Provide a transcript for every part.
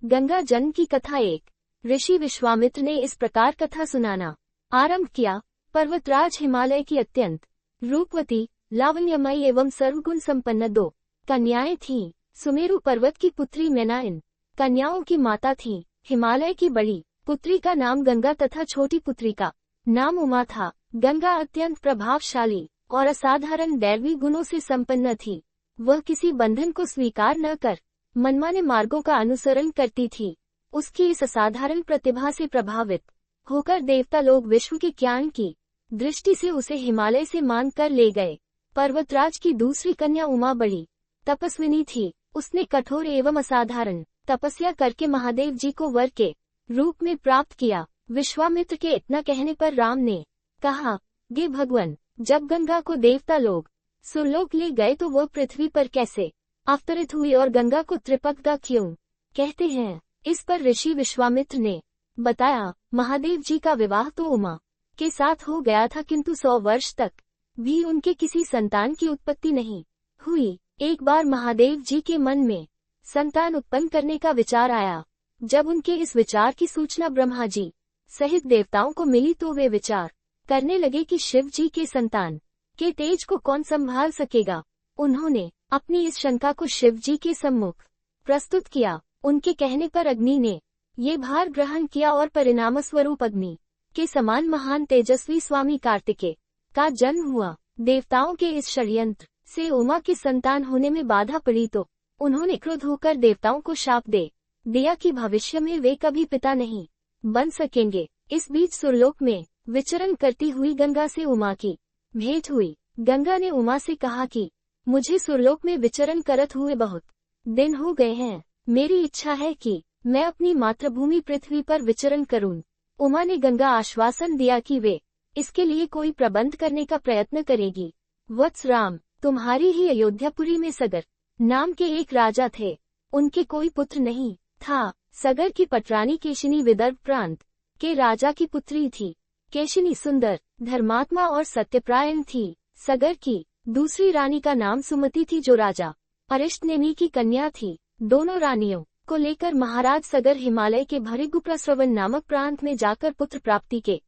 गंगा जन्म की कथा। एक ऋषि विश्वामित्र ने इस प्रकार कथा सुनाना आरंभ किया। पर्वतराज हिमालय की अत्यंत रूपवती, लावण्यमयी एवं सर्वगुण संपन्न 2 कन्याएं थीं। सुमेरु पर्वत की पुत्री मैना इन कन्याओं की माता थी। हिमालय की बड़ी पुत्री का नाम गंगा तथा छोटी पुत्री का नाम उमा था। गंगा अत्यंत प्रभावशाली और असाधारण दैवी गुणों से संपन्न थी। वह किसी बंधन को स्वीकार न कर मनमाने मार्गों का अनुसरण करती थी। उसकी इस असाधारण प्रतिभा से प्रभावित होकर देवता लोग विश्व के ज्ञान की दृष्टि से उसे हिमालय से मान कर ले गए। पर्वतराज की दूसरी कन्या उमा बड़ी तपस्विनी थी। उसने कठोर एवं असाधारण तपस्या करके महादेव जी को वर के रूप में प्राप्त किया। विश्वामित्र के इतना कहने पर राम ने कहा, गे भगवान, जब गंगा को देवता लोग सुरलोक ले गए तो वह पृथ्वी पर कैसे अवतरित हुई और गंगा को त्रिपदा क्यों कहते हैं? इस पर ऋषि विश्वामित्र ने बताया, महादेव जी का विवाह तो उमा के साथ हो गया था, किंतु 100 वर्ष तक भी उनके किसी संतान की उत्पत्ति नहीं हुई। एक बार महादेव जी के मन में संतान उत्पन्न करने का विचार आया। जब उनके इस विचार की सूचना ब्रह्मा जी सहित देवताओं को मिली तो वे विचार करने लगे कि शिव जी के संतान के तेज को कौन संभाल सकेगा। उन्होंने अपनी इस शंका को शिव जी के सम्मुख प्रस्तुत किया। उनके कहने पर अग्नि ने ये भार ग्रहण किया और परिणाम स्वरूप अग्नि के समान महान तेजस्वी स्वामी कार्तिकेय का जन्म हुआ। देवताओं के इस षड्यंत्र से उमा के संतान होने में बाधा पड़ी तो उन्होंने क्रोध होकर देवताओं को शाप दे दिया कि भविष्य में वे कभी पिता नहीं बन सकेंगे। इस बीच सुरलोक में विचरण करती हुई गंगा से उमा की भेंट हुई। गंगा ने उमा से कहा कि मुझे सुरलोक में विचरण करत हुए बहुत दिन हो गए हैं। मेरी इच्छा है कि मैं अपनी मातृभूमि पृथ्वी पर विचरण करूं। उमा ने गंगा आश्वासन दिया कि वे इसके लिए कोई प्रबंध करने का प्रयत्न करेगी। वत्स राम, तुम्हारी ही अयोध्यापुरी में सगर नाम के एक राजा थे। उनके कोई पुत्र नहीं था। सगर की पटरानी केशिनी विदर्भ प्रांत के राजा की पुत्री थी। केशिनी सुंदर, धर्मात्मा और सत्यप्रायण थी। सगर की दूसरी रानी का नाम सुमति थी, जो राजा अरिष्टनेमी की कन्या थी। दोनों रानियों को लेकर महाराज सगर हिमालय के भृगुप्रस्रवण नामक प्रांत में जाकर पुत्र प्राप्ति के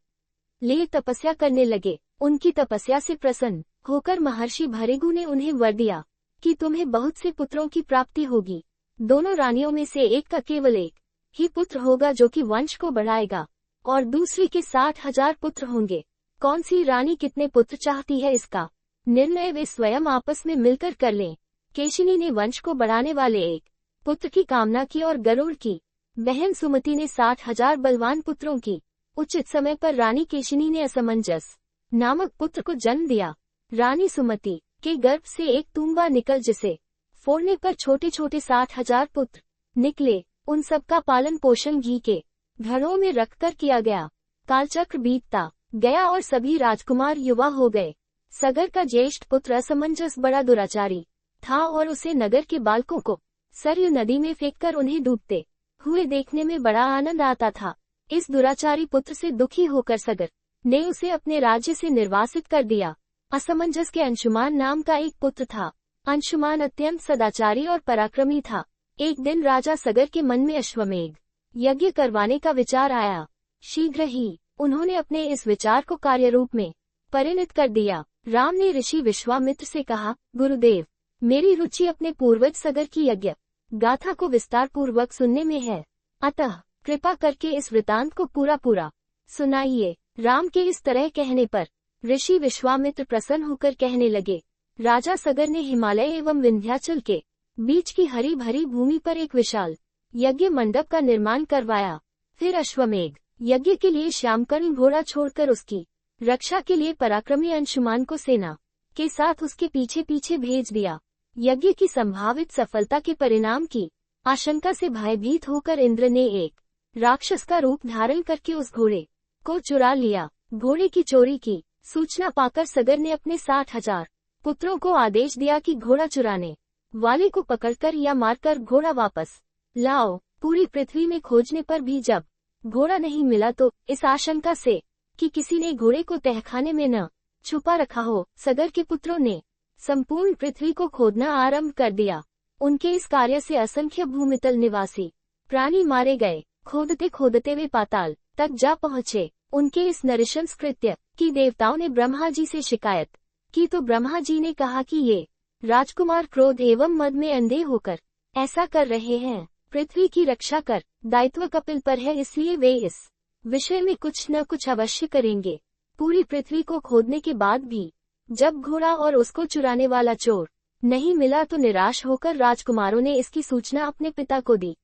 लिए तपस्या करने लगे। उनकी तपस्या से प्रसन्न होकर महर्षि भृगु ने उन्हें वर दिया कि तुम्हें बहुत से पुत्रों की प्राप्ति होगी। दोनों रानियों में से एक का केवल एक ही पुत्र होगा जो कि वंश को बढ़ाएगा, और दूसरी के 60,000 पुत्र होंगे। कौन सी रानी कितने पुत्र चाहती है, इसका निर्णय वे स्वयं आपस में मिलकर कर लें। केशिनी ने वंश को बढ़ाने वाले एक पुत्र की कामना की और गरुड़ की बहन सुमति ने 60,000 बलवान पुत्रों की। उचित समय पर रानी केशिनी ने असमंजस नामक पुत्र को जन्म दिया। रानी सुमति के गर्भ से एक तुंबा निकल जिसे फोड़ने पर छोटे छोटे 60,000 पुत्र निकले। उन सब का पालन पोषण घी के घड़ों में रखकर किया गया। कालचक्र बीतता गया और सभी राजकुमार युवा हो गए। सगर का ज्येष्ठ पुत्र असमंजस बड़ा दुराचारी था और उसे नगर के बालकों को सरयू नदी में फेंककर उन्हें डूबते हुए देखने में बड़ा आनंद आता था। इस दुराचारी पुत्र से दुखी होकर सगर ने उसे अपने राज्य से निर्वासित कर दिया। असमंजस के अंशुमान नाम का एक पुत्र था। अंशुमान अत्यंत सदाचारी और पराक्रमी था। एक दिन राजा सगर के मन में अश्वमेध यज्ञ करवाने का विचार आया। शीघ्र ही उन्होंने अपने इस विचार को कार्य रूप में परिणत कर दिया। राम ने ऋषि विश्वामित्र से कहा, गुरुदेव, मेरी रुचि अपने पूर्वज सगर की यज्ञ गाथा को विस्तार पूर्वक सुनने में है, अतः कृपा करके इस वृतांत को पूरा सुनाइए। राम के इस तरह कहने पर ऋषि विश्वामित्र प्रसन्न होकर कहने लगे, राजा सगर ने हिमालय एवं विंध्याचल के बीच की हरी भरी भूमि पर एक विशाल यज्ञ मंडप का निर्माण करवाया। फिर अश्वमेध यज्ञ के लिए श्यामकर्ण घोड़ा छोड़कर उसकी रक्षा के लिए पराक्रमी अंशुमान को सेना के साथ उसके पीछे पीछे भेज दिया। यज्ञ की संभावित सफलता के परिणाम की आशंका से भयभीत होकर इंद्र ने एक राक्षस का रूप धारण करके उस घोड़े को चुरा लिया। घोड़े की चोरी की सूचना पाकर सगर ने अपने 60,000 पुत्रों को आदेश दिया कि घोड़ा चुराने वाले को पकड़कर या मारकर घोड़ा वापस लाओ। पूरी पृथ्वी में खोजने पर भी जब घोड़ा नहीं मिला तो इस आशंका से कि किसी ने घोड़े को तहखाने में न छुपा रखा हो, सगर के पुत्रों ने संपूर्ण पृथ्वी को खोदना आरंभ कर दिया। उनके इस कार्य से असंख्य भूमितल निवासी प्राणी मारे गए। खोदते खोदते वे पाताल तक जा पहुँचे। उनके इस नृशंस कृत्य की देवताओं ने ब्रह्मा जी से शिकायत की तो ब्रह्मा जी ने कहा कि ये राजकुमार क्रोध एवं मद में अंधे होकर ऐसा कर रहे हैं। पृथ्वी की रक्षा कर दायित्व कपिल पर है, इसलिए वे इस विषय में कुछ न कुछ अवश्य करेंगे। पूरी पृथ्वी को खोदने के बाद भी जब घोड़ा और उसको चुराने वाला चोर नहीं मिला तो निराश होकर राजकुमारों ने इसकी सूचना अपने पिता को दी।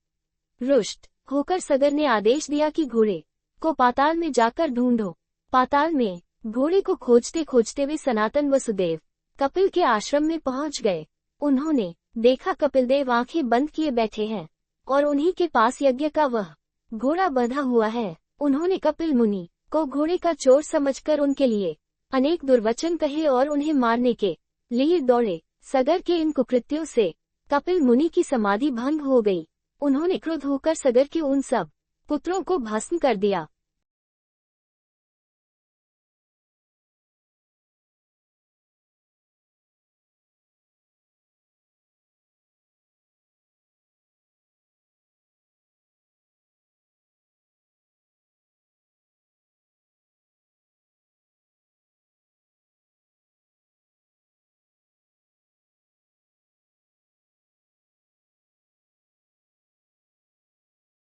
रुष्ट होकर सगर ने आदेश दिया कि घोड़े को पाताल में जाकर ढूंढो। पाताल में घोड़े को खोजते खोजते वे सनातन वसुदेव कपिल के आश्रम में पहुंच गए। उन्होंने देखा कपिल देव आंखें बंद किए बैठे हैं और उन्हीं के पास यज्ञ का वह घोड़ा बंधा हुआ है। उन्होंने कपिल मुनि को घोड़े का चोर समझकर उनके लिए अनेक दुर्वचन कहे और उन्हें मारने के लिए दौड़े। सगर के इन कुकृत्यों से कपिल मुनि की समाधि भंग हो गई। उन्होंने क्रुद्ध होकर सगर के उन सब पुत्रों को भस्म कर दिया।